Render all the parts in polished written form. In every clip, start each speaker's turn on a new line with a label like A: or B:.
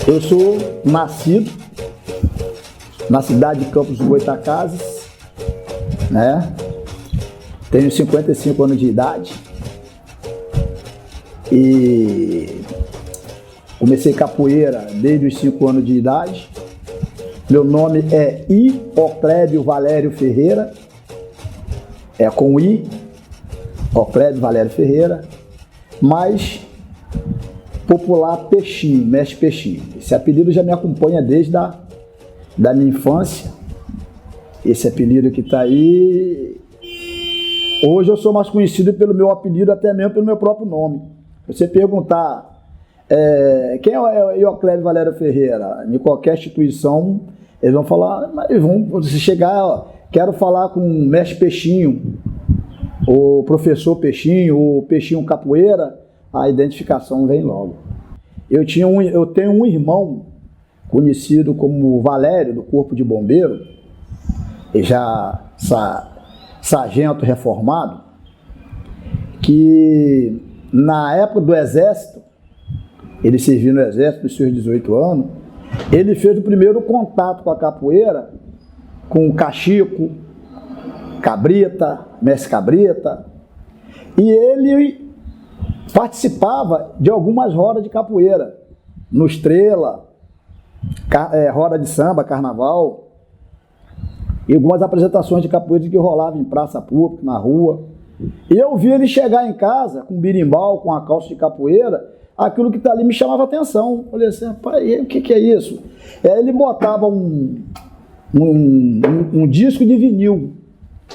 A: Eu sou nascido na cidade de Campos dos Goytacazes, né? Tenho 55 anos de idade e comecei capoeira desde os 5 anos de idade. Meu nome é Oclébio Valério Ferreira, é com I, Oclébio Valério Ferreira, mas popular Peixinho, mestre Peixinho. Esse apelido já me acompanha desde da minha infância. Esse apelido que está aí, hoje eu sou mais conhecido pelo meu apelido, até mesmo pelo meu próprio nome. Você perguntar quem é o Oclébio Valério Ferreira, em qualquer instituição, eles vão falar, mas se chegar, quero falar com o mestre Peixinho, o professor Peixinho, o Peixinho Capoeira, a identificação vem logo. Eu tenho um irmão conhecido como Valério, do Corpo de Bombeiro, e já sargento reformado, que na época do Exército, ele serviu no Exército dos seus 18 anos, ele fez o primeiro contato com a capoeira, com o Cachico, Cabrita, mestre Cabrita, e ele participava de algumas rodas de capoeira, no Estrela, roda de samba, carnaval, e algumas apresentações de capoeira que rolavam em praça pública, na rua. E eu vi ele chegar em casa com um birimbau, com a calça de capoeira, aquilo que está ali me chamava a atenção. Eu falei assim, rapaz, o que é isso? Ele botava um disco de vinil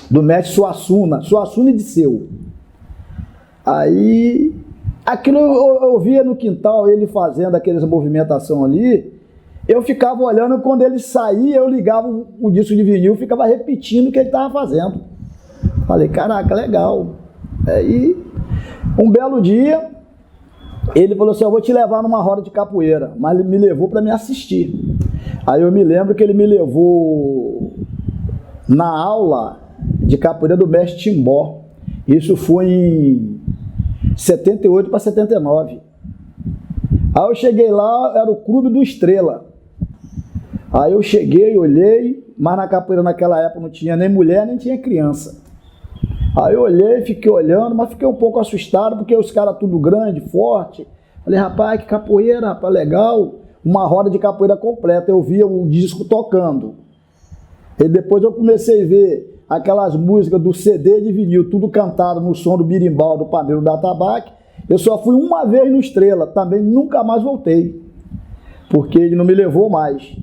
A: do mestre Suassuna e Disseu. Aí, aquilo eu via no quintal, ele fazendo aquelas movimentação ali, eu ficava olhando, quando ele saía, eu ligava o disco de vinil, ficava repetindo o que ele estava fazendo. Falei, caraca, legal. Aí, um belo dia, ele falou assim, eu vou te levar numa roda de capoeira, mas ele me levou para me assistir. Aí eu me lembro que ele me levou na aula de capoeira do mestre Timbó. Isso foi em 78 para 79. Aí eu cheguei lá, era o Clube do Estrela. Aí eu cheguei, olhei, mas na capoeira naquela época não tinha nem mulher, nem tinha criança. Aí eu olhei, fiquei olhando, mas fiquei um pouco assustado, porque os caras tudo grande, forte. Falei, rapaz, que capoeira, rapaz, legal. Uma roda de capoeira completa, eu via o disco tocando. E depois eu comecei a ver aquelas músicas do CD de vinil, tudo cantado no som do birimbau, do pandeiro, da atabaque. Eu só fui uma vez no Estrela, também nunca mais voltei, porque ele não me levou mais.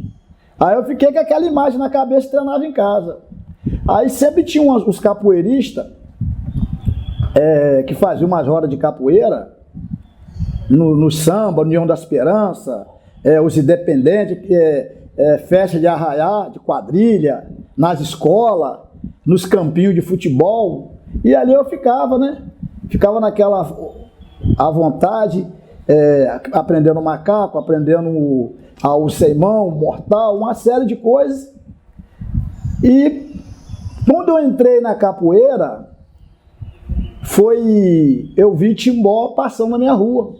A: Aí eu fiquei com aquela imagem na cabeça e treinava em casa. Aí sempre tinha os capoeiristas que faziam umas rodas de capoeira no samba, no União da Esperança, os independentes, festa de arraiá, de quadrilha, nas escolas, nos campinhos de futebol, e ali eu ficava, né? Ficava naquela à vontade, aprendendo macaco, aprendendo o seimão, mortal, uma série de coisas. E quando eu entrei na capoeira, eu vi Timbó passando na minha rua.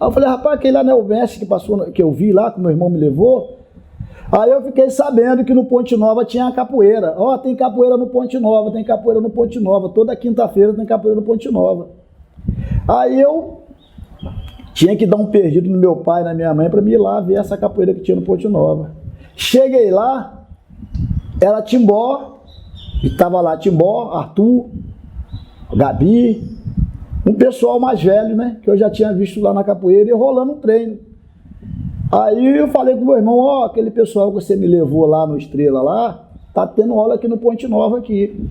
A: Aí eu falei, rapaz, aquele lá não é o mestre que passou, que eu vi lá, que meu irmão me levou? Aí eu fiquei sabendo que no Ponte Nova tinha a capoeira. Tem capoeira no Ponte Nova, tem capoeira no Ponte Nova. Toda quinta-feira tem capoeira no Ponte Nova. Aí eu tinha que dar um perdido no meu pai e na minha mãe para me ir lá ver essa capoeira que tinha no Ponte Nova. Cheguei lá, era Timbó, estava lá Timbó, Arthur, Gabi, um pessoal mais velho, né, que eu já tinha visto lá na capoeira e rolando um treino. Aí eu falei com o meu irmão, aquele pessoal que você me levou lá no Estrela lá, tá tendo aula aqui no Ponte Nova aqui.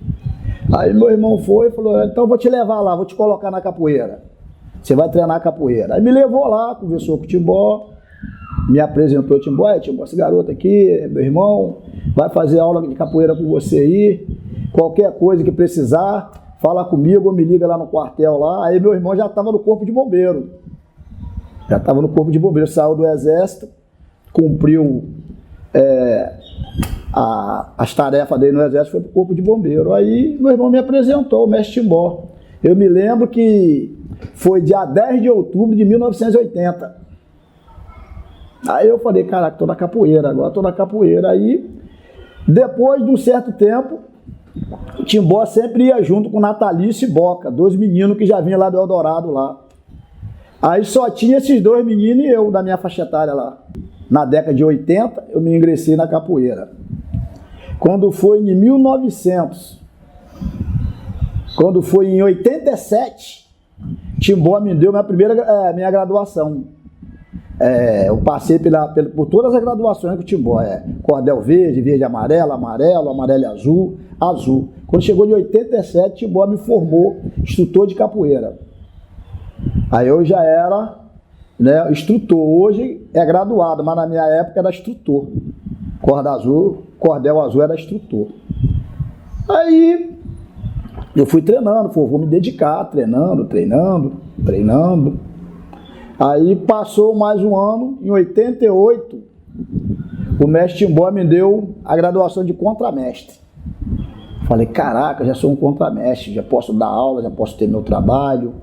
A: Aí meu irmão foi e falou, então eu vou te levar lá, vou te colocar na capoeira. Você vai treinar capoeira. Aí me levou lá, conversou com o Timbó, me apresentou o Timbó, Timbó, esse garoto aqui é meu irmão, vai fazer aula de capoeira com você aí, qualquer coisa que precisar, fala comigo ou me liga lá no quartel lá. Aí meu irmão já estava no Corpo de Bombeiro. Saiu do Exército, cumpriu as tarefas dele no Exército, foi para o Corpo de Bombeiro. Aí meu irmão me apresentou, o mestre Timbó. Eu me lembro que foi dia 10 de outubro de 1980. Aí eu falei, caraca, tô na capoeira, agora tô na capoeira. Aí, depois de um certo tempo, o Timbó sempre ia junto com Natalício e Boca, 2 meninos que já vinham lá do Eldorado lá. Aí só tinha esses 2 meninos e eu da minha faixa etária lá. Na década de 80, eu me ingressei na capoeira. Quando foi em 1900, quando foi em 87, Timbó me deu minha graduação. Eu passei por todas as graduações do Timbó. Cordel verde, verde e amarelo, amarelo, amarelo e azul, azul. Quando chegou em 87, Timbó me formou instrutor de capoeira. Aí eu já era, né, instrutor. Hoje é graduado, mas na minha época era instrutor. Cordel azul era instrutor. Aí eu fui treinando, vou me dedicar, treinando. Aí passou mais um ano, em 88, o mestre Timbó me deu a graduação de contramestre. Falei, caraca, já sou um contramestre, já posso dar aula, já posso ter meu trabalho.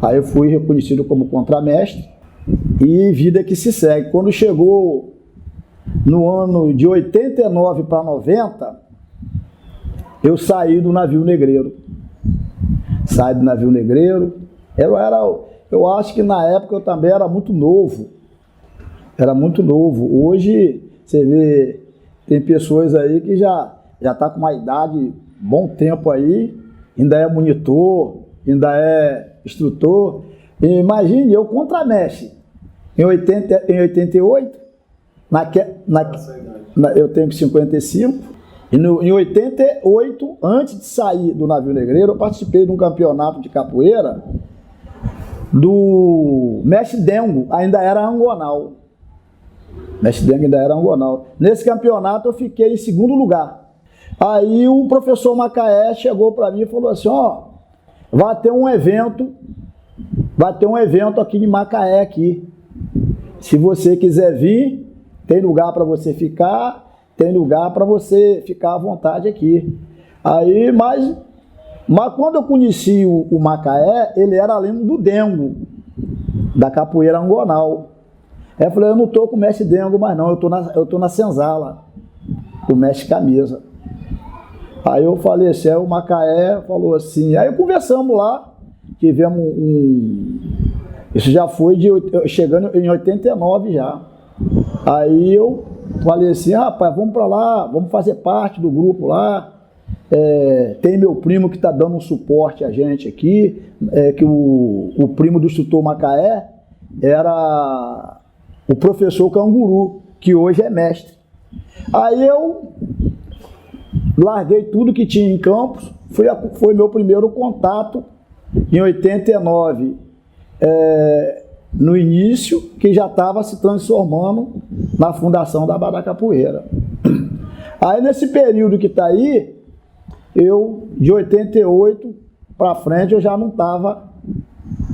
A: Aí eu fui reconhecido como contramestre e vida que se segue. Quando chegou no ano de 89 para 90, eu saí do navio negreiro. Saí do navio negreiro. Eu acho que na época eu também era muito novo. Era muito novo. Hoje, você vê, tem pessoas aí que já tá com uma idade, bom tempo aí, ainda é monitor, ainda é instrutor. E imagine, eu contramestre. Em 88, eu tenho 55. Em 88, antes de sair do navio negreiro, eu participei de um campeonato de capoeira do Mestre Dengo, ainda era angonal. Mestre Dengo ainda era angonal. Nesse campeonato eu fiquei em 2º lugar. Aí o professor Macaé chegou para mim e falou assim, vai ter um evento aqui em Macaé aqui. Se você quiser vir, tem lugar para você ficar, tem lugar para você ficar à vontade aqui. Aí, mas quando eu conheci o Macaé, ele era aluno do Dengo, da capoeira angonal. Aí eu falei, eu não estou com o mestre Dengo mais não, eu tô na senzala, com o mestre Camisa. Aí eu falei assim, aí o Macaé falou assim, aí conversamos lá, tivemos isso já foi chegando em 89 já. Aí eu falei assim, rapaz, vamos para lá, vamos fazer parte do grupo lá. Tem meu primo que está dando um suporte a gente aqui, que o primo do instrutor Macaé era o professor Canguru, que hoje é mestre. Aí eu larguei tudo que tinha em Campos, foi meu primeiro contato em 89, no início, que já estava se transformando na fundação da Abadá Capoeira. Aí nesse período que está aí, de 88 para frente, eu já não estava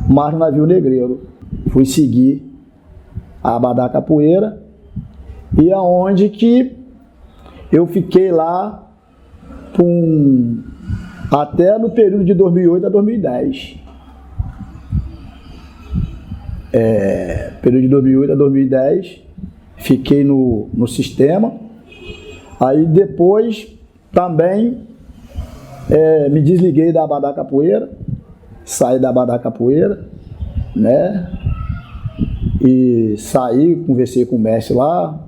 A: mais no navio negreiro. Fui seguir a Abadá Capoeira, e aonde que eu fiquei lá até no período de 2008 a 2010. Período de 2008 a 2010, fiquei no sistema. Aí depois também me desliguei da Abadá Capoeira, saí da Abadá Capoeira, né? E saí, conversei com o mestre lá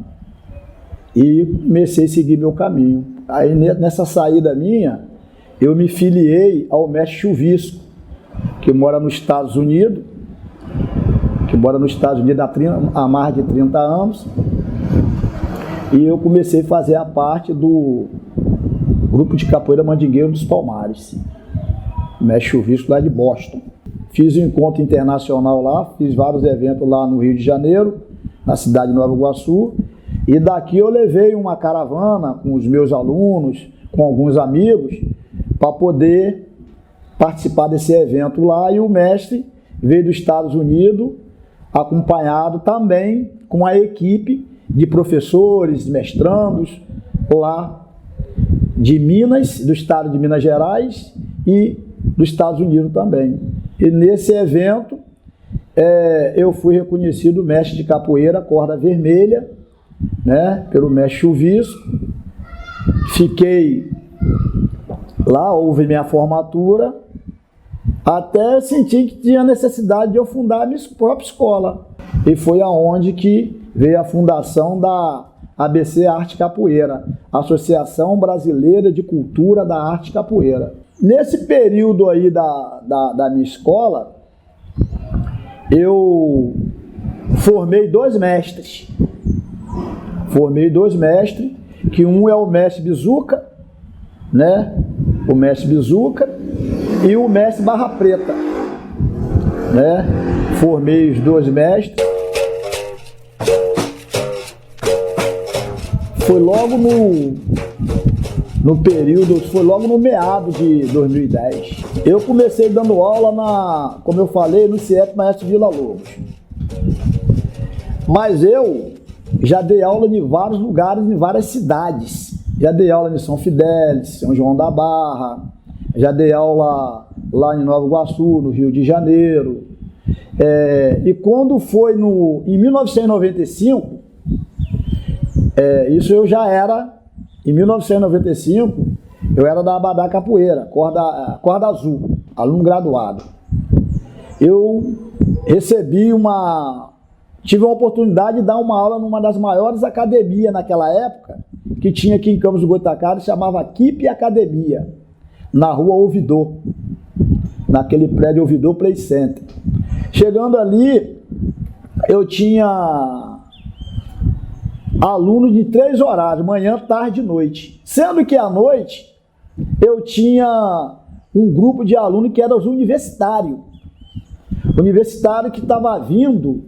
A: e comecei a seguir meu caminho. Aí nessa saída minha, eu me filiei ao mestre Chuvisco, que mora nos Estados Unidos, há mais de 30 anos, e eu comecei a fazer a parte do grupo de capoeira Mandingueiro dos Palmares, mestre Chuvisco lá de Boston. Fiz um encontro internacional lá, fiz vários eventos lá no Rio de Janeiro, na cidade de Nova Iguaçu, e daqui eu levei uma caravana com os meus alunos, com alguns amigos, para poder participar desse evento lá, e o mestre veio dos Estados Unidos, acompanhado também com a equipe de professores, mestrandos lá de Minas, do estado de Minas Gerais e dos Estados Unidos também. E nesse evento eu fui reconhecido mestre de capoeira, corda vermelha, né, pelo mestre Chuvisco. Fiquei lá, houve minha formatura, até senti que tinha necessidade de eu fundar a minha própria escola. E foi aonde que veio a fundação da ABC Arte Capoeira, Associação Brasileira de Cultura da Arte Capoeira. Nesse período aí da minha escola, eu formei dois mestres. Que um é o mestre Bizuca, né? O mestre Bizuca e o mestre Barra Preta, né? Formei os dois mestres. Foi logo no período, foi logo no meado de 2010. Eu comecei dando aula como eu falei, no CIEP Maestro Vila Lobos. Mas eu já dei aula em vários lugares, em várias cidades. Já dei aula em São Fidélis, São João da Barra, já dei aula lá em Nova Iguaçu, no Rio de Janeiro. E quando foi em 1995, isso eu já era, em 1995, eu era da Abadá Capoeira, corda azul, aluno graduado. Eu tive a oportunidade de dar uma aula numa das maiores academias naquela época, que tinha aqui em Campos do Goitacazes, chamava Kipe Academia, na rua Ouvidor, naquele prédio Ouvidor Play Center. Chegando ali, eu tinha alunos de 3 horários, manhã, tarde e noite. Sendo que à noite, eu tinha um grupo de alunos que eram os universitários. Universitário que estava vindo,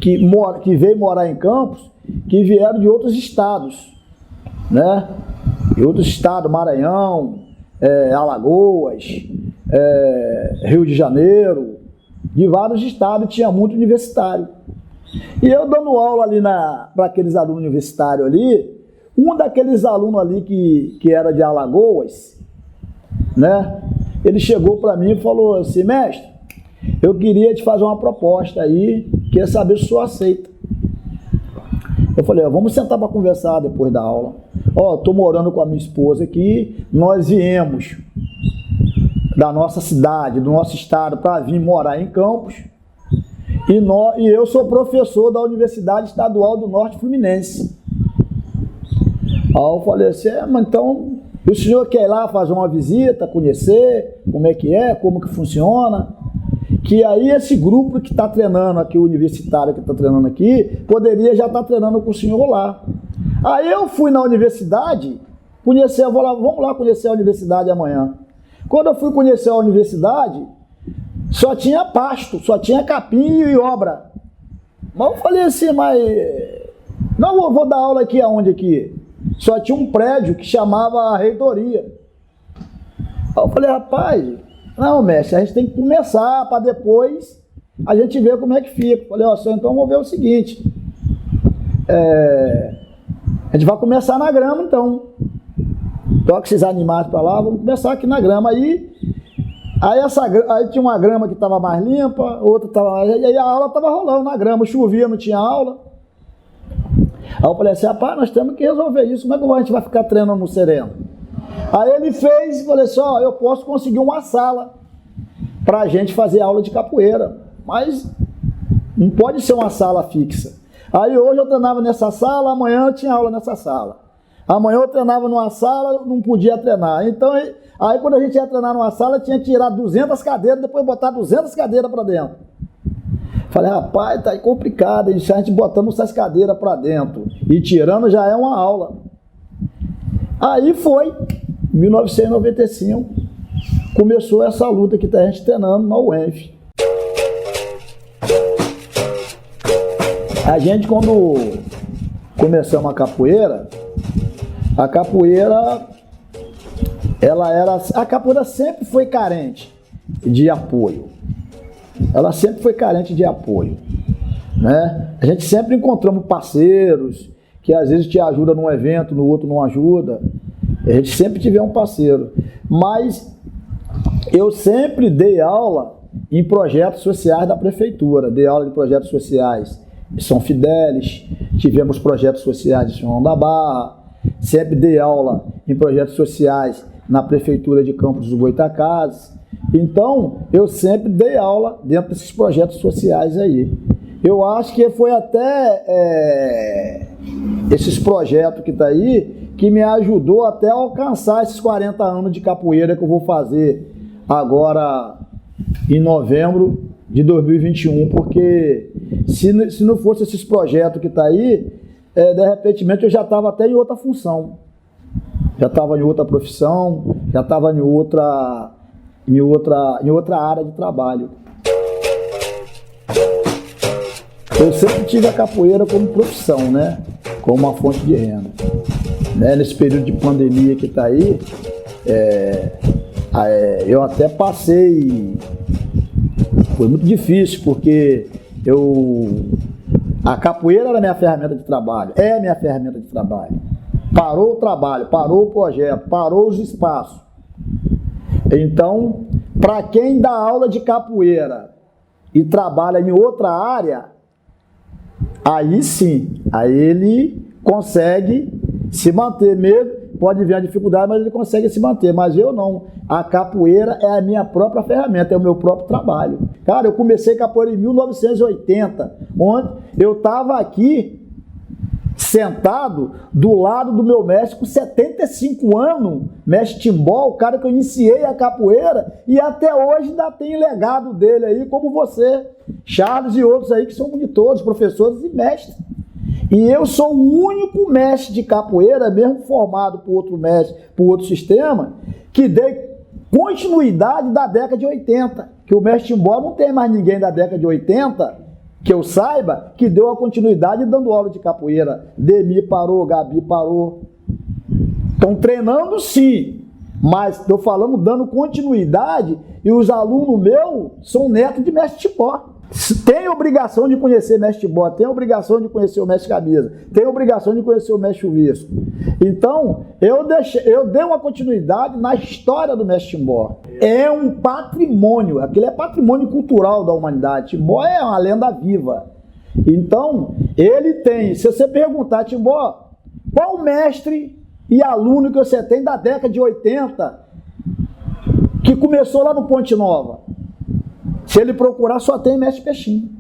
A: que veio morar em Campos, que vieram de outros estados, né? De outros estados, Maranhão, Alagoas, Rio de Janeiro, de vários estados, tinha muito universitário. E eu dando aula ali para aqueles alunos universitários ali, um daqueles alunos ali que era de Alagoas, né? Ele chegou para mim e falou assim: mestre, eu queria te fazer uma proposta aí, queria saber se o senhor aceita. Eu falei: vamos sentar para conversar depois da aula. Estou morando com a minha esposa aqui, nós viemos da nossa cidade, do nosso estado, para vir morar em Campos, e eu sou professor da Universidade Estadual do Norte Fluminense. Aí eu falei assim: mas então, o senhor quer ir lá fazer uma visita, conhecer como que funciona? Que aí esse grupo que está treinando aqui, o universitário que está treinando aqui, poderia já estar treinando com o senhor lá. Aí eu fui na universidade, vamos lá conhecer a universidade amanhã. Quando eu fui conhecer a universidade, só tinha pasto, só tinha capim e obra. Mas eu falei assim: mas não vou dar aula aqui aonde aqui? Só tinha um prédio que chamava a reitoria. Aí eu falei: rapaz, não, mestre, a gente tem que começar para depois a gente ver como é que fica. Eu falei: senhor, então vamos ver o seguinte, a gente vai começar na grama então. Toca esses animais para lá, vamos começar aqui na grama. Aí tinha uma grama que estava mais limpa, outra estava mais... E aí a aula estava rolando na grama, chovia, não tinha aula. Aí eu falei assim: rapaz, nós temos que resolver isso, como é que a gente vai ficar treinando no sereno? Aí ele fez e falei assim: eu posso conseguir uma sala para a gente fazer aula de capoeira, mas não pode ser uma sala fixa. Aí hoje eu treinava nessa sala, amanhã eu tinha aula nessa sala. Amanhã eu treinava numa sala, não podia treinar. Então, aí quando a gente ia treinar numa sala, tinha que tirar 200 cadeiras, depois botar 200 cadeiras para dentro. Falei: rapaz, tá complicado, a gente botando essas cadeiras para dentro e tirando já é uma aula. Aí foi, 1995, começou essa luta que tá a gente treinando na UENF. A gente, quando começamos a capoeira a capoeira sempre foi carente de apoio. Ela sempre foi carente de apoio, né? A gente sempre encontramos parceiros que às vezes te ajudam num evento, no outro não ajuda. A gente sempre tiver um parceiro. Mas eu sempre dei aula em projetos sociais da prefeitura. Dei aula de projetos sociais em São Fidélis, tivemos projetos sociais em São João da Barra, sempre dei aula em projetos sociais na prefeitura de Campos dos Goytacazes. Então, eu sempre dei aula dentro desses projetos sociais aí. Eu acho que foi até esses projetos que está aí que me ajudou até a alcançar esses 40 anos de capoeira que eu vou fazer agora em novembro de 2021, porque se não fosse esses projetos que está aí, de repente eu já estava até em outra função, já estava em outra profissão, já estava em outra área de trabalho. Eu sempre tive a capoeira como profissão, né? Como uma fonte de renda. Nesse período de pandemia que está aí, eu até passei. Foi muito difícil, porque a capoeira era minha ferramenta de trabalho, é minha ferramenta de trabalho. Parou o trabalho, parou o projeto, parou os espaços. Então, para quem dá aula de capoeira e trabalha em outra área, aí sim, aí ele consegue se manter mesmo. Pode vir a dificuldade, mas ele consegue se manter. Mas eu não. A capoeira é a minha própria ferramenta, é o meu próprio trabalho. Cara, eu comecei capoeira em 1980, onde eu estava aqui, sentado do lado do meu mestre com 75 anos, mestre Timbó, o cara que eu iniciei a capoeira, e até hoje ainda tem legado dele aí, como você, Charles e outros aí que são monitores, professores e mestres. E eu sou o único mestre de capoeira, mesmo formado por outro mestre, por outro sistema, que dei continuidade da década de 80. Que o mestre Timbó não tem mais ninguém da década de 80, que eu saiba, que deu a continuidade dando aula de capoeira. Demi parou, Gabi parou. Estão treinando sim, mas estou falando dando continuidade, e os alunos meus são netos de mestre Timbó. Tem obrigação de conhecer mestre Timbó, tem obrigação de conhecer o mestre Camisa, tem obrigação de conhecer o mestre Chuvisco. Então, eu dei uma continuidade na história do mestre Timbó. É um patrimônio, aquele é patrimônio cultural da humanidade. Timbó é uma lenda viva. Então, ele tem, se você perguntar, Timbó, qual mestre e aluno que você tem da década de 80 que começou lá no Ponte Nova? Se ele procurar, só tem mestre Peixinho,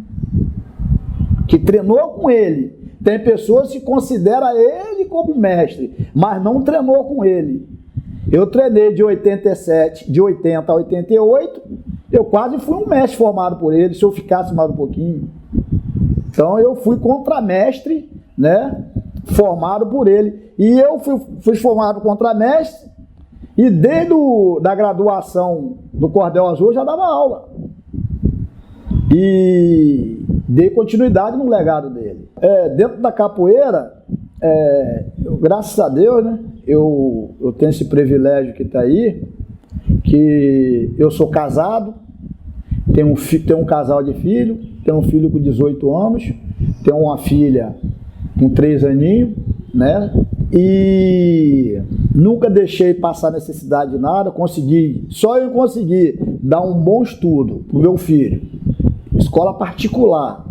A: que treinou com ele. Tem pessoas que consideram ele como mestre, mas não treinou com ele. Eu treinei de 80 a 88, eu quase fui um mestre formado por ele, se eu ficasse mais um pouquinho. Então eu fui contramestre, né, formado por ele. E eu fui formado contramestre, e desde a graduação do Cordel Azul eu já dava aula. E dei continuidade no legado dele. Dentro da capoeira, graças a Deus, né, eu tenho esse privilégio que está aí, que eu sou casado, tenho um casal de filhos, tenho um filho com 18 anos, tenho uma filha com 3 aninhos, né? E nunca deixei passar necessidade de nada, só eu consegui dar um bom estudo pro meu filho. Escola particular,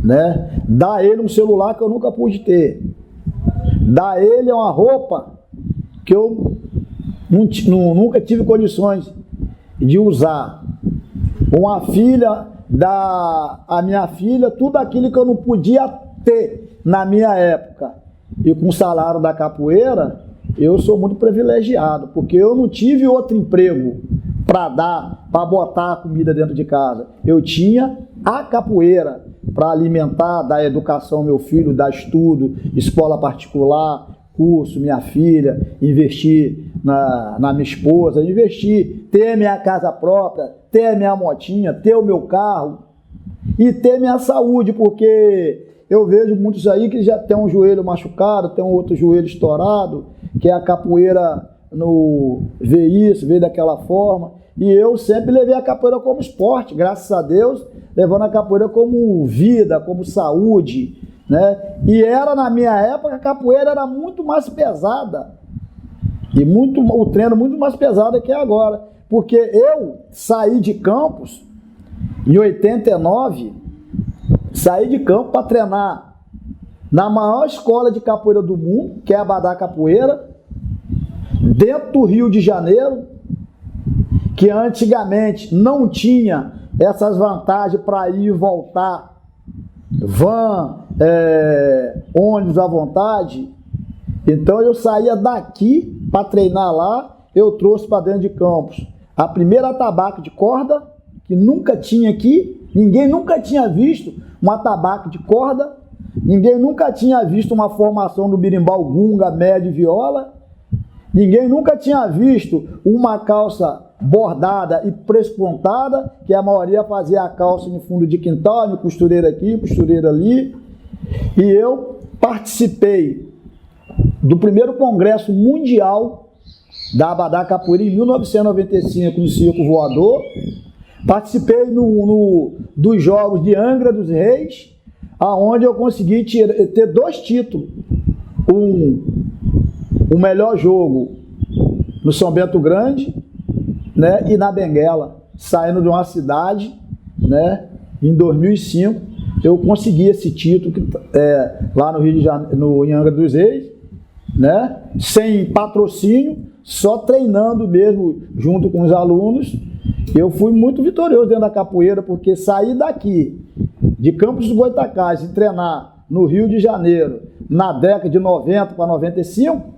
A: né? Dar a ele um celular que eu nunca pude ter, dar a ele uma roupa que eu nunca tive condições de usar, uma filha, dar a minha filha tudo aquilo que eu não podia ter na minha época. E com o salário da capoeira, eu sou muito privilegiado, porque eu não tive outro emprego para botar a comida dentro de casa. Eu tinha a capoeira para alimentar, dar educação ao meu filho, dar estudo, escola particular, curso, minha filha, investir na minha esposa, investir, ter minha casa própria, ter minha motinha, ter o meu carro e ter minha saúde, porque eu vejo muitos aí que já tem um joelho machucado, tem um outro joelho estourado, que a capoeira vê isso, vê daquela forma. E eu sempre levei a capoeira como esporte, graças a Deus, levando a capoeira como vida, como saúde, né? E na minha época, a capoeira era muito mais pesada, e o treino muito mais pesado que é agora. porque eu saí de Campos em 89, saí de Campos para treinar na maior escola de capoeira do mundo, que é a Abadá Capoeira, dentro do Rio de Janeiro, que antigamente não tinha essas vantagens para ir e voltar, van, ônibus à vontade. Então eu saía daqui para treinar lá, eu trouxe para dentro de Campos a primeira atabaque de corda, que nunca tinha aqui, ninguém nunca tinha visto um atabaque de corda, ninguém nunca tinha visto uma formação do birimbau, gunga, médio e viola, ninguém nunca tinha visto uma calça bordada e prespontada, que a maioria fazia a calça no fundo de quintal, costureira aqui, costureira ali. E eu participei do primeiro congresso mundial da Abadá Capoeira em 1995 no Circo Voador. Participei dos Jogos de Angra dos Reis, aonde eu consegui ter 2 títulos. O melhor jogo no São Bento Grande, né, e na Benguela, saindo de uma cidade, né, em 2005, eu consegui esse título lá no Rio de Janeiro, em Angra dos Reis, né, sem patrocínio, só treinando mesmo junto com os alunos. Eu fui muito vitorioso dentro da capoeira, porque sair daqui, de Campos dos Goytacazes, e treinar no Rio de Janeiro, na década de 90 para 95,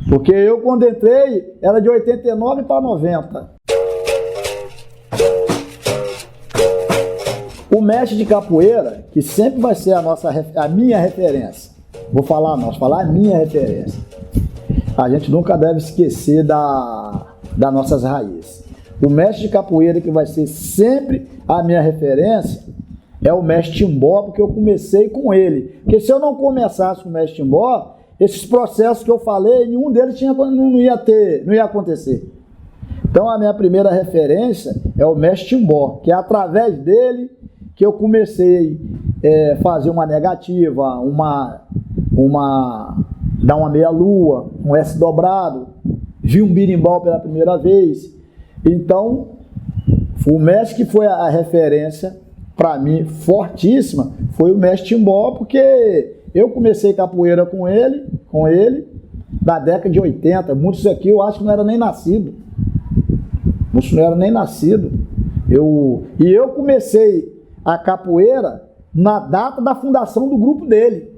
A: porque eu, quando entrei, era de 89 para 90. O mestre de capoeira, que sempre vai ser a minha referência, vou falar a minha referência, a gente nunca deve esquecer das nossas raízes. O mestre de capoeira que vai ser sempre a minha referência é o mestre Timbó, porque eu comecei com ele. Porque se eu não começasse com o mestre Timbó, esses processos que eu falei, nenhum deles não ia acontecer. Então a minha primeira referência é o mestre Timbó, que é através dele que eu comecei a fazer uma negativa, dar uma meia-lua, um S dobrado, vi um birimbau pela primeira vez. Então, o mestre que foi a referência para mim fortíssima foi o mestre Timbó, porque eu comecei capoeira com ele na década de 80. Muitos aqui eu acho que não era nem nascido. Eu comecei a capoeira na data da fundação do grupo dele.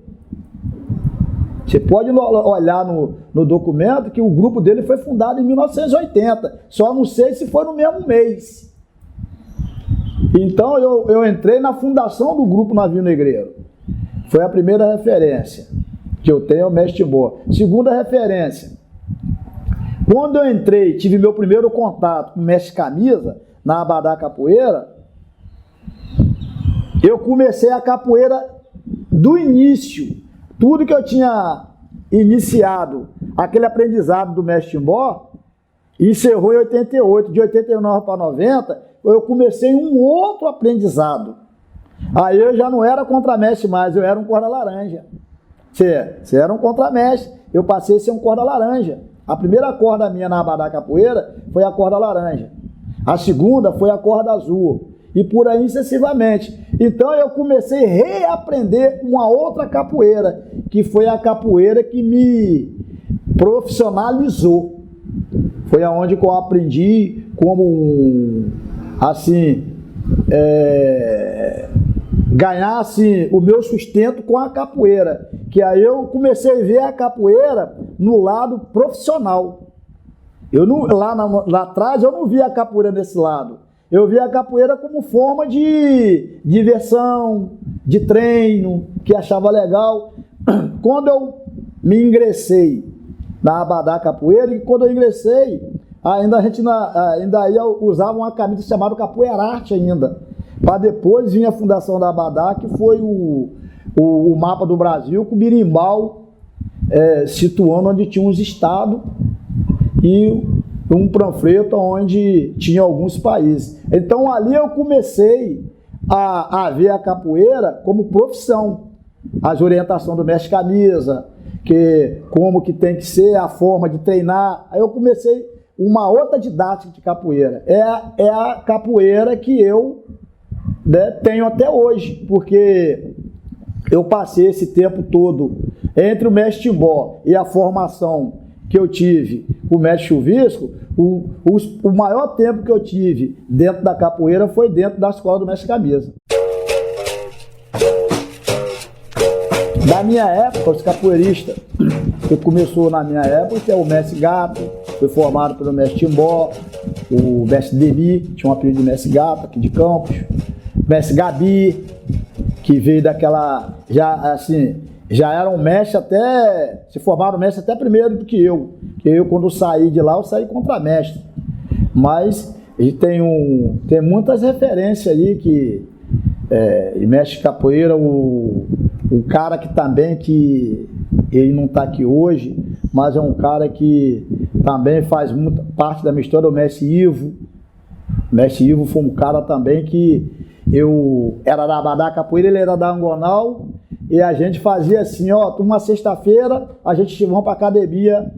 A: Você pode olhar no documento que o grupo dele foi fundado em 1980. Só não sei se foi no mesmo mês. Então eu entrei na fundação do grupo Navio Negreiro. Foi a primeira referência que eu tenho, é o mestre Timbó. Segunda referência. Quando eu entrei, tive meu primeiro contato com o mestre Camisa, na Abadá Capoeira, eu comecei a capoeira do início. Tudo que eu tinha iniciado, aquele aprendizado do mestre Timbó, encerrou em 88. De 89 para 90, eu comecei um outro aprendizado. Aí eu já não era contramestre mais, eu era um corda-laranja. Você era um contramestre, eu passei a ser um corda-laranja. A primeira corda minha na Abadá Capoeira foi a corda laranja. A segunda foi a corda azul. E por aí sucessivamente. Então eu comecei a reaprender uma outra capoeira, que foi a capoeira que me profissionalizou. Foi aonde que eu aprendi como, assim, ganhar assim, o meu sustento com a capoeira. Que aí eu comecei a ver a capoeira no lado profissional. Lá atrás eu não via a capoeira desse lado. Eu via a capoeira como forma de diversão, de treino, que achava legal. Quando eu me ingressei na Abadá Capoeira, e quando eu ingressei, ainda ia usar uma camisa chamada Capoeira Arte ainda. Para depois vir a fundação da Abadá, que foi o mapa do Brasil, com o birimbau situando onde tinha uns estados e um panfleto onde tinha alguns países. Então ali eu comecei a ver a capoeira como profissão. As orientações do mestre Camisa, como que tem que ser a forma de treinar. Aí eu comecei uma outra didática de capoeira. É a capoeira que eu, né, tenho até hoje, porque eu passei esse tempo todo entre o mestre Timbó e a formação que eu tive com o mestre Chuvisco. O maior tempo que eu tive dentro da capoeira foi dentro da escola do mestre Camisa. Da minha época, os capoeiristas que começou na minha época é o mestre Gato, foi formado pelo mestre Timbó, o mestre Demi, tinha um apelido de mestre Gato aqui de Campos, o mestre Gabi, que veio daquela, já era um mestre até, se formaram mestre até primeiro do que eu quando saí de lá, eu saí contra-mestre. Mas tem muitas referências aí que mestre capoeira, o cara que também, que ele não está aqui hoje, mas é um cara que também faz muita parte da minha história, o mestre Ivo. O mestre Ivo foi um cara também que eu era da capoeira, ele era da Angonal, e a gente fazia assim, ó, uma sexta-feira a gente ia para a academia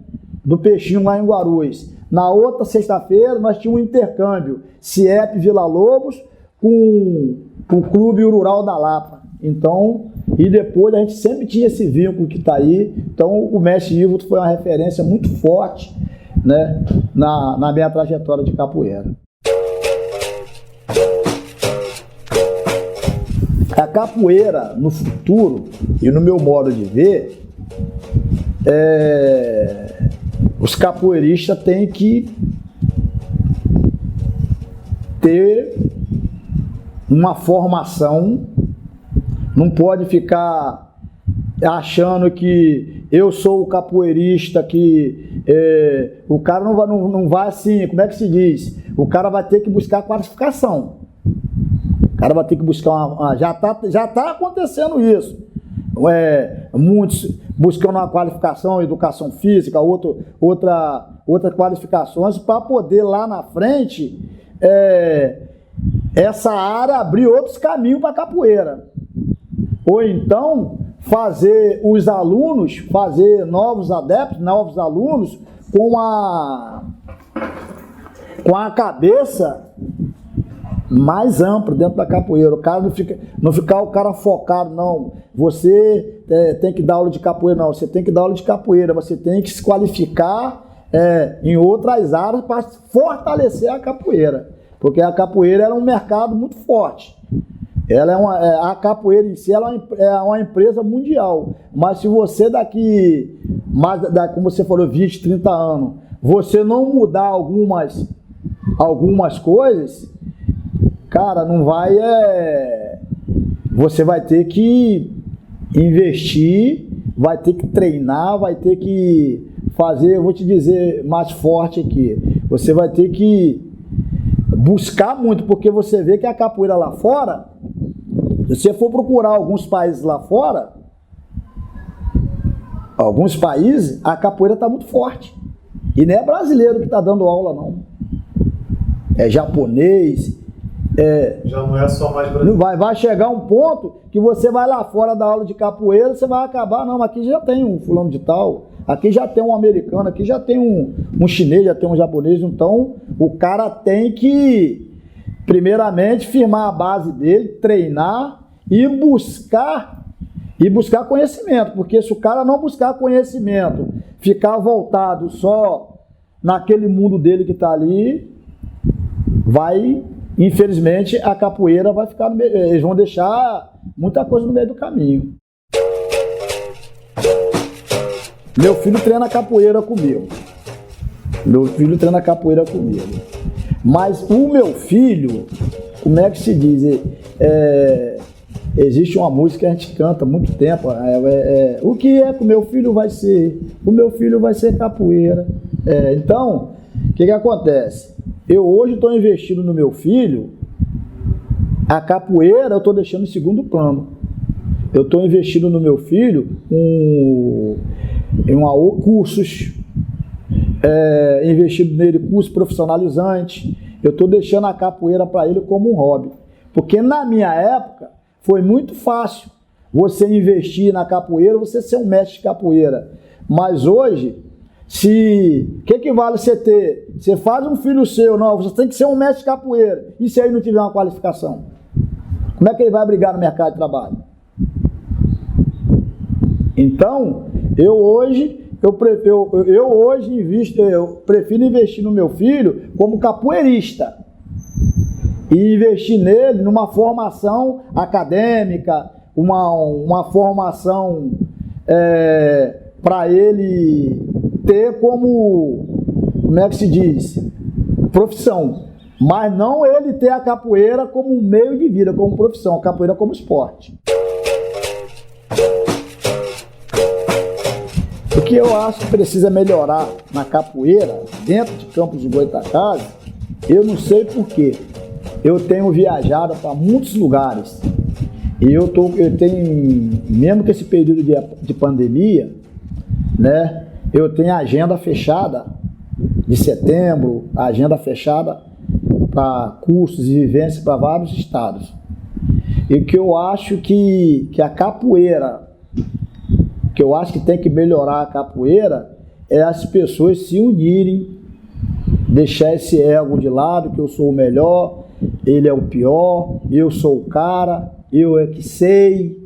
A: do Peixinho lá em Guarulhos. Na outra sexta-feira nós tínhamos um intercâmbio, CIEP Vila Lobos com o Clube Rural da Lapa. Então, e depois a gente sempre tinha esse vínculo que está aí. Então o mestre Ivo foi uma referência muito forte, né, na minha trajetória de capoeira. A capoeira no futuro, e no meu modo de ver, os capoeiristas têm que ter uma formação, não pode ficar achando que eu sou o capoeirista, que o cara não vai assim, como é que se diz? O cara vai ter que buscar qualificação. O cara vai ter que buscar já tá acontecendo isso. Muitos buscando uma qualificação, educação física, outras qualificações, para poder lá na frente essa área abrir outros caminhos para a capoeira. Ou então fazer os alunos, fazer novos adeptos, novos alunos com a cabeça mais ampla dentro da capoeira. O cara não ficar o cara focado, não. Você tem que dar aula de capoeira, não. Você tem que dar aula de capoeira, você tem que se qualificar em outras áreas para fortalecer a capoeira. Porque a capoeira é um mercado muito forte. A capoeira em si ela é uma empresa mundial. Mas se você como você falou, 20, 30 anos, você não mudar algumas coisas, cara, não vai... Você vai ter que investir, vai ter que treinar, vai ter que fazer, eu vou te dizer mais forte aqui, você vai ter que buscar muito, porque você vê que a capoeira lá fora, se você for procurar alguns países lá fora, alguns países, a capoeira está muito forte. E não é brasileiro que está dando aula, não. É japonês.
B: Já não é só mais brasileiro.
A: Vai chegar um ponto que você vai lá fora dar aula de capoeira, você vai acabar, não, aqui já tem um fulano de tal, aqui já tem um americano, aqui já tem um chinês, já tem um japonês. Então o cara tem que, primeiramente, firmar a base dele, treinar e buscar conhecimento, porque se o cara não buscar conhecimento, ficar voltado só naquele mundo dele que está ali, infelizmente, a capoeira vai ficar eles vão deixar muita coisa no meio do caminho. Meu filho treina capoeira comigo. Mas o meu filho, como é que se diz? Existe uma música que a gente canta há muito tempo. O que é que o meu filho vai ser? O meu filho vai ser capoeira. Então, o que acontece? Eu hoje estou investindo no meu filho, a capoeira eu estou deixando em segundo plano. Eu estou investindo no meu filho em cursos, investindo nele curso profissionalizante. Eu estou deixando a capoeira para ele como um hobby. Porque na minha época foi muito fácil você investir na capoeira, você ser um mestre de capoeira. Mas hoje, O que vale você ter? Você faz um filho seu, não, você tem que ser um mestre de capoeira. E se aí não tiver uma qualificação? Como é que ele vai brigar no mercado de trabalho? Então, eu hoje prefiro investir no meu filho como capoeirista e investir nele numa formação acadêmica, uma formação para ele ter como é que se diz? Profissão. Mas não ele ter a capoeira como um meio de vida, como profissão, a capoeira como esporte. O que eu acho que precisa melhorar na capoeira, dentro de Campos do Goytacazes, eu não sei porquê. Eu tenho viajado para muitos lugares. E eu tenho, mesmo que esse período de pandemia, né, eu tenho agenda fechada de setembro, agenda fechada para cursos e vivências para vários estados. E o que eu acho que a capoeira, que eu acho que tem que melhorar a capoeira, é as pessoas se unirem, deixar esse ego de lado, que eu sou o melhor, ele é o pior, eu sou o cara, eu é que sei.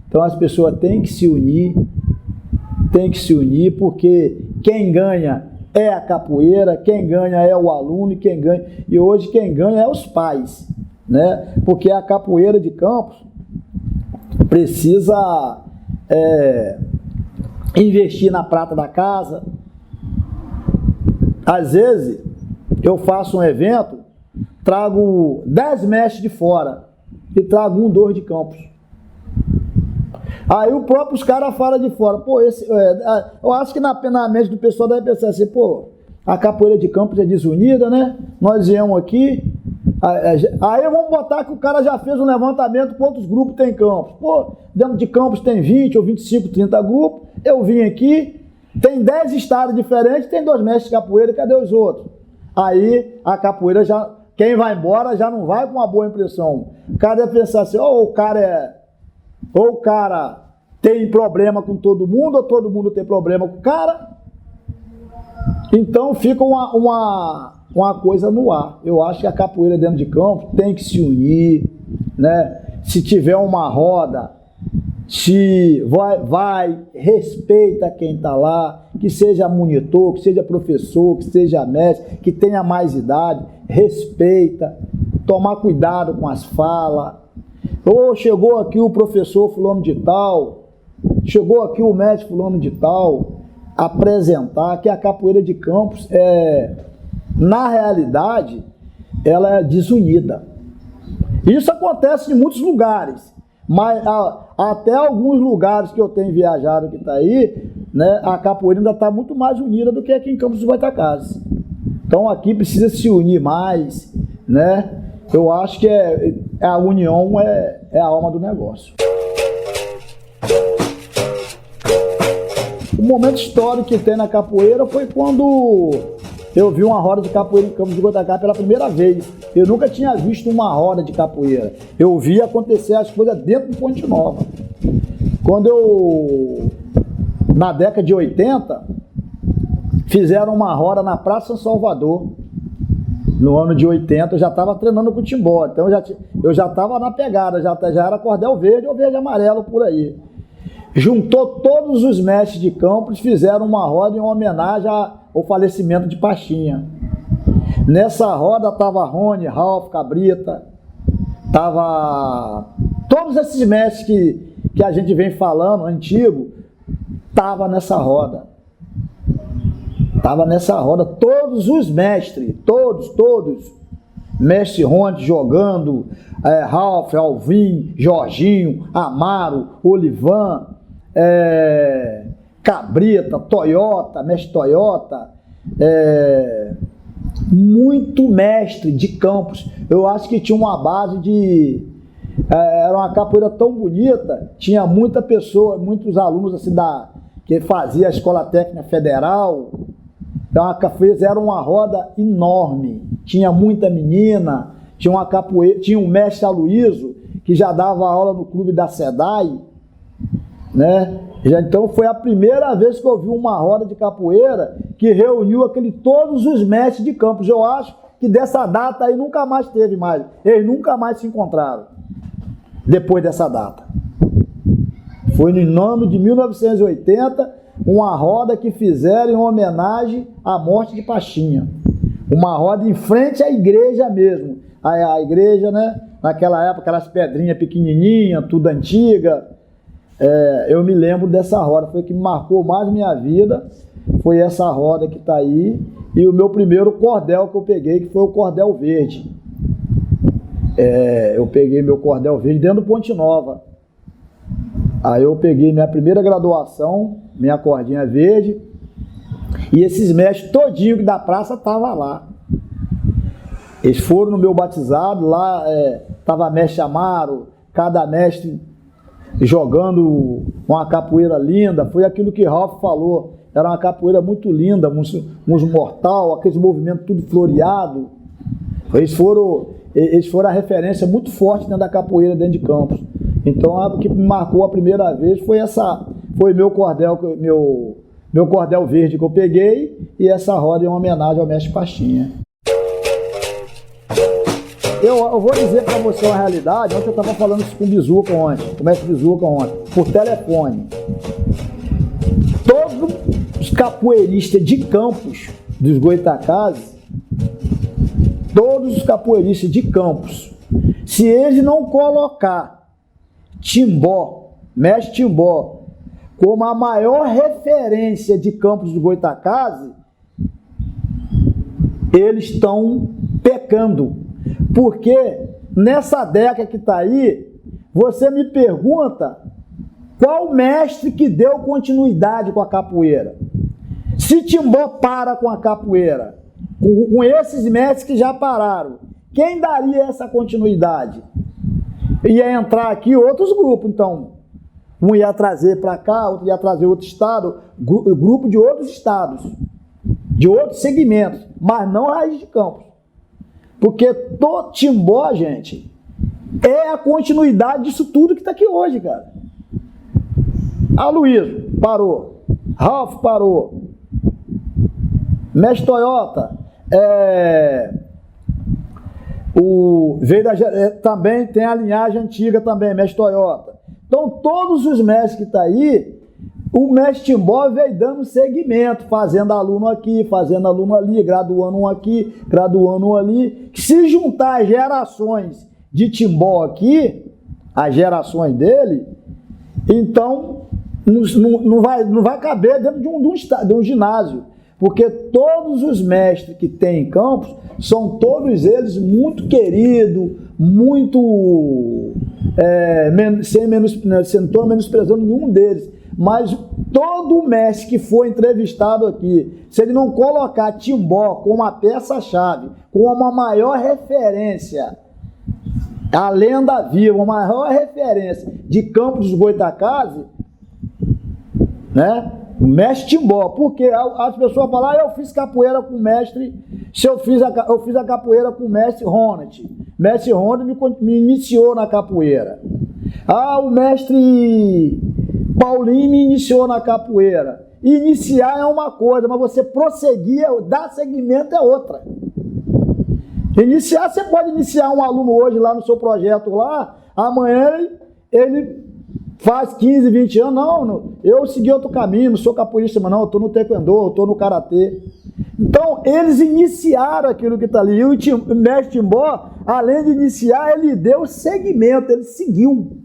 A: Então as pessoas têm que se unir, porque quem ganha é a capoeira, quem ganha é o aluno, e hoje quem ganha é os pais, né? Porque a capoeira de Campos precisa investir na prata da casa. Às vezes eu faço um evento, trago 10 mestres de fora e trago 2 de Campos. Aí o próprio os caras falam de fora, pô, eu acho que na mente do pessoal deve pensar assim, pô, a capoeira de Campos é desunida, né? Nós viemos aqui, aí vamos botar que o cara já fez um levantamento, quantos grupos tem em Campos? Pô, dentro de Campos tem 20 ou 25, 30 grupos, eu vim aqui, tem 10 estados diferentes, tem 2 mestres de capoeira, cadê os outros? Aí a capoeira já, quem vai embora já não vai com uma boa impressão. O cara deve pensar assim, ou o cara tem problema com todo mundo, ou todo mundo tem problema com o cara. Então fica uma coisa no ar. Eu acho que a capoeira dentro de campo tem que se unir, né? Se tiver uma roda, se vai, respeita quem está lá, que seja monitor, que seja professor, que seja mestre, que tenha mais idade, respeita, tomar cuidado com as falas. Ou chegou aqui o professor fulano de tal, chegou aqui o mestre fulano de tal, apresentar que a capoeira de Campos na realidade, ela é desunida. Isso acontece em muitos lugares, mas até alguns lugares que eu tenho viajado que está aí, né, a capoeira ainda está muito mais unida do que aqui em Campos do Goytacazes. Então aqui precisa se unir mais, né? Eu acho que a união é a alma do negócio. O momento histórico que tem na capoeira foi quando eu vi uma roda de capoeira em Campos do Goytacazes pela primeira vez. Eu nunca tinha visto uma roda de capoeira. Eu vi acontecer as coisas dentro de Ponte Nova. Na década de 80, fizeram uma roda na Praça São Salvador. No ano de 80, eu já estava treinando com o Timbó. Então eu já estava na pegada, já era cordel verde ou verde amarelo por aí. Juntou todos os mestres de Campos, fizeram uma roda em homenagem ao falecimento de Pachinha. Nessa roda estava Rony, Ralph, Cabrita, tava todos esses mestres que a gente vem falando, antigo, tava nessa roda. Tava nessa roda todos os mestres, todos. Mestre Rony jogando, Ralph, Alvin, Jorginho, Amaro, Olivan, Cabrita, Toyota, mestre Toyota, muito mestre de Campos. Eu acho que tinha uma base era uma capoeira tão bonita, tinha muita pessoa, muitos alunos assim que fazia a Escola Técnica Federal. Então fizeram uma roda enorme, tinha muita menina, tinha um mestre Aloysio, que já dava aula no clube da SEDAI, né? Então foi a primeira vez que eu vi uma roda de capoeira que reuniu todos os mestres de Campos. Eu acho que dessa data aí nunca mais teve mais. Eles nunca mais se encontraram depois dessa data. Foi no ano de 1980, uma roda que fizeram em homenagem à morte de Pachinha. Uma roda em frente à igreja mesmo. A igreja, né? Naquela época, aquelas pedrinhas pequenininhas, tudo antiga. Eu me lembro dessa roda, foi o que me marcou mais minha vida. Foi essa roda que está aí. E o meu primeiro cordel que eu peguei, que foi o cordel verde. Eu peguei meu cordel verde dentro do Ponte Nova. Aí eu peguei minha primeira graduação, minha cordinha verde, e esses mestres todinho da praça estavam lá. Eles foram no meu batizado, lá estava mestre Amaro, cada mestre jogando uma capoeira linda. Foi aquilo que Ralph falou, era uma capoeira muito linda, uns mortal, aqueles movimentos tudo floreado. Eles foram a referência muito forte dentro da capoeira dentro de Campos. Então, o que me marcou a primeira vez foi meu cordel verde que eu peguei, e essa roda em homenagem ao mestre Pachinha. Eu vou dizer para você uma realidade. Ontem eu estava falando isso com o Bizuca ontem, com o mestre Bizuca ontem, por telefone. Todos os capoeiristas de Campos, dos Goitacazes, todos os capoeiristas de Campos, se eles não colocar Timbó, mestre Timbó, como a maior referência de Campos do Goitacazes, eles estão pecando. Porque nessa década que está aí, você me pergunta qual mestre que deu continuidade com a capoeira. Se Timbó para com a capoeira, com esses mestres que já pararam, quem daria essa continuidade? Ia entrar aqui outros grupos, então. Um ia trazer para cá, outro ia trazer outro estado, grupo de outros estados, de outros segmentos, mas não Raiz de Campos. Porque Timbó, gente, é a continuidade disso tudo que está aqui hoje, cara. Aloysio parou, Ralph parou, Mestre Toyota, também tem a linhagem antiga também, Mestre Toyota. Então, todos os mestres que estão aí, o mestre Timbó veio dando segmento, fazendo aluno aqui, fazendo aluno ali, graduando um aqui, graduando um ali. Que se juntar as gerações de Timbó aqui, as gerações dele, então não vai caber dentro de um ginásio. Porque todos os mestres que tem em Campos, são todos eles muito queridos, muito... sem estou menosprezando nenhum deles, mas todo mestre que for entrevistado aqui, se ele não colocar Timbó como uma peça-chave, como uma maior referência, a lenda viva, uma maior referência de Campos dos Goitacazes, né? O mestre Timbó, porque as pessoas falam, eu fiz capoeira com o mestre, eu fiz a capoeira com o mestre Ronald. Mestre Ronald me iniciou na capoeira. O mestre Paulinho me iniciou na capoeira. Iniciar é uma coisa, mas você prosseguir, dar seguimento é outra. Iniciar, você pode iniciar um aluno hoje lá no seu projeto lá, amanhã ele faz 15, 20 anos, não, eu segui outro caminho, não sou capoeirista, mas não, eu estou no taekwondo, eu estou no karatê. Então, eles iniciaram aquilo que está ali, e o mestre Timbó, além de iniciar, ele deu segmento, ele seguiu,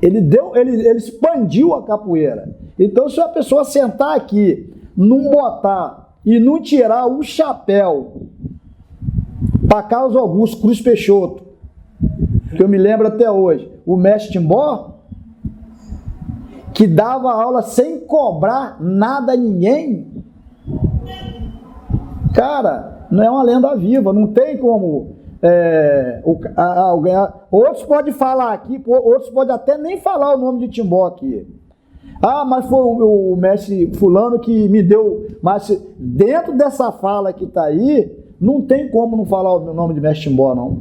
A: ele expandiu a capoeira. Então, se a pessoa sentar aqui, não botar e não tirar o chapéu para Carlos Augusto Cruz Peixoto, que eu me lembro até hoje, o mestre Timbó, que dava aula sem cobrar nada a ninguém, cara, não é uma lenda viva, não tem como outros podem falar aqui, outros podem até nem falar o nome de Timbó aqui. Mas foi o mestre fulano que me deu, mas dentro dessa fala que está aí, não tem como não falar o nome de mestre Timbó, não.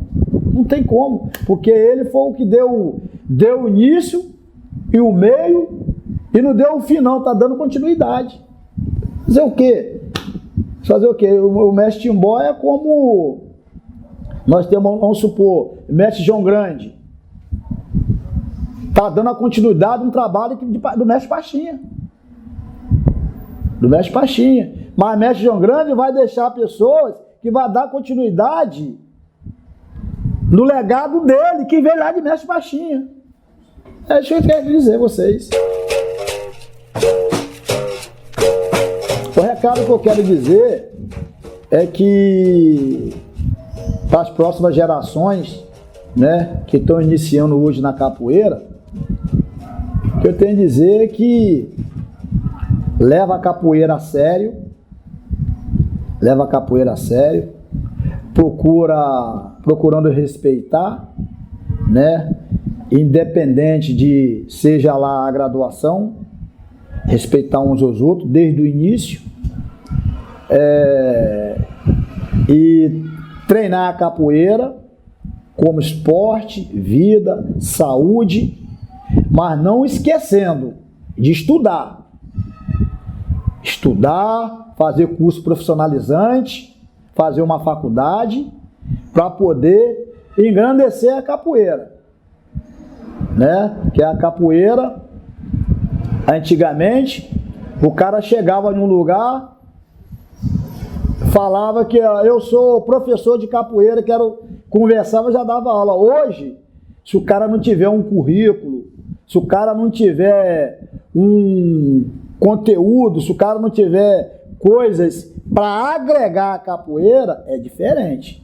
A: Não tem como, porque ele foi o que deu o início e o meio, e não deu o fim não, está dando continuidade. Fazer o quê? Fazer o quê? O mestre Timbó é como nós temos, vamos supor, o mestre João Grande. Está dando a continuidade no trabalho do mestre Pachinha. Do mestre Pachinha. Mas o mestre João Grande vai deixar pessoas que vai dar continuidade no legado dele, que veio lá de mestre Pachinha. É isso que eu quero dizer a vocês. O recado que eu quero dizer é que para as próximas gerações, né, que estão iniciando hoje na capoeira, o que eu tenho a dizer é que leva a capoeira a sério, procurando respeitar, né, independente de seja lá a graduação, respeitar uns aos outros desde o início, e treinar a capoeira como esporte, vida, saúde, mas não esquecendo de estudar, fazer curso profissionalizante, fazer uma faculdade para poder engrandecer a capoeira, né? Que a capoeira, antigamente, o cara chegava em um lugar, falava que eu sou professor de capoeira, conversava, já dava aula. Hoje, se o cara não tiver um currículo, se o cara não tiver um conteúdo, se o cara não tiver coisas para agregar a capoeira, é diferente.